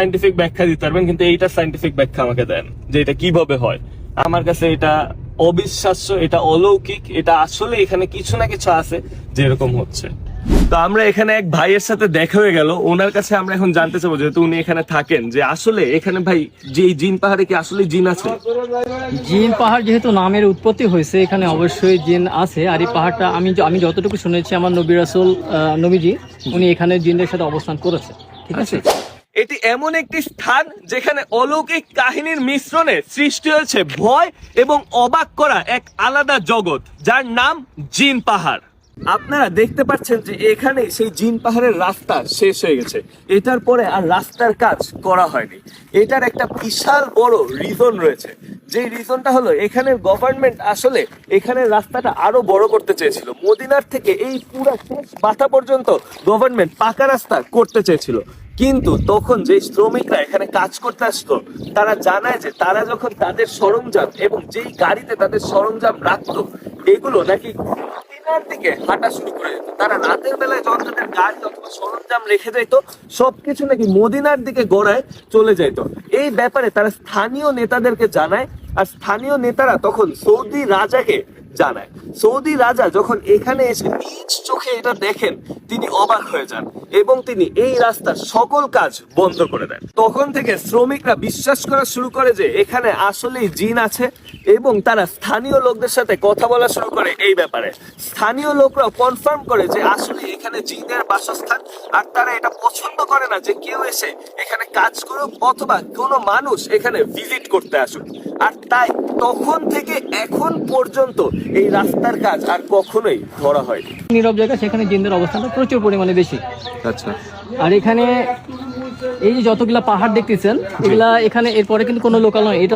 Scientific ব্যাখ্যা দিতে পারবেন, কিন্তু এইটা সাইন্টিফিক ব্যাখ্যা আমাকে দেন যে এটা কিভাবে হয়। আমার কাছে এটা অবিশ্বাস্য, এটা অলৌকিক, এটা আসলে এখানে কিছু না কিছু আছে যে এরকম হচ্ছে। তো আমরা এখানে এক ভাইয়ের সাথে দেখা হয়ে গেল, ওনার কাছে আমরা এখন জানতে চাবো, যেহেতু উনি এখানে থাকেন, যে আসলে এখানে ভাই যে এই জিন পাহাড়ে কি আসলে জিন আছে? জিন পাহাড় যেহেতু নামের উৎপত্তি হয়েছে, এখানে অবশ্যই জিন আছে। আর এই পাহাড়টা আমি যতটুকু শুনেছি, আমার নবী রাসূল নবীজি উনি এখানে জিনদের সাথে অবস্থান করেছে, ঠিক আছে। এটি এমন একটি স্থান যেখানে অলৌকিক কাহিনীর মিশ্রণে সৃষ্টি হয়েছে ভয় এবং অবাক করা এক আলাদা জগৎ, যার নাম জিন পাহাড়। আপনারা দেখতে পাচ্ছেন যে এখানে সেই জিন পাহাড়ের রাস্তা শেষ হয়ে গেছে, এটার পরে আর রাস্তার কাজ করা হয়নি। এটার একটা বিশাল বড় রিজন রয়েছে, যে রিজনটা হলো এখানের গভর্নমেন্ট আসলে এখানের রাস্তাটা আরো বড় করতে চেয়েছিল। মদিনার থেকে এই পুরো শেষ মাথা পর্যন্ত গভর্নমেন্ট পাকা রাস্তা করতে চেয়েছিল, কিন্তু তখন যে শ্রমিকরা এখানে কাজ করতে আসতো তারা জানায় যে তারা যখন তাদের সরঞ্জাম এবং যেই গাড়িতে তাদের সরঞ্জাম রাখতো, এগুলো নাকি মদিনার দিকে হাঁটা শুরু করে যেত। তারা রাতের বেলায় যখন তাদের গাড়ি অথবা সরঞ্জাম রেখে যেত, সবকিছু নাকি মদিনার দিকে গড়ায় চলে যেত। এই ব্যাপারে তারা স্থানীয় নেতাদেরকে জানায়, আর স্থানীয় নেতারা তখন সৌদি রাজাকে জানায়। সৌদি রাজা যখন এখানে এসে নিজ চোখে এটা দেখেন, তিনি অবাক হয়ে যান এবং তিনি এই রাস্তার সকল কাজ বন্ধ করে দেন। তখন থেকে শ্রমিকরা বিশ্বাস করা শুরু করে যে এখানে আসলেই জিন আছে, এবং তারা স্থানীয় লোকদের সাথে কথা বলা শুরু করে এই ব্যাপারে। স্থানীয় লোকরা কনফার্ম করে যে আসলে এখানে জিনের বাসস্থান, আর তারা এটা পছন্দ করে না যে কেউ এসে এখানে কাজ করুক অথবা কোনো মানুষ এখানে ভিজিট করতে আসুক। আর তাই তখন থেকে এখন পর্যন্ত এই রাস্তার কাজ আর কখনোই ধরা হয়নি। নীরব জায়গা, সেখানে জিনদের অবস্থানটা প্রচুর পরিমাণে বেশি। আচ্ছা, আর এখানে এই যে যতগুলা পাহাড় দেখতেছেন, এগুলা এখানে এরপরে কিন্তু কোনো লোকাল নয়, এটা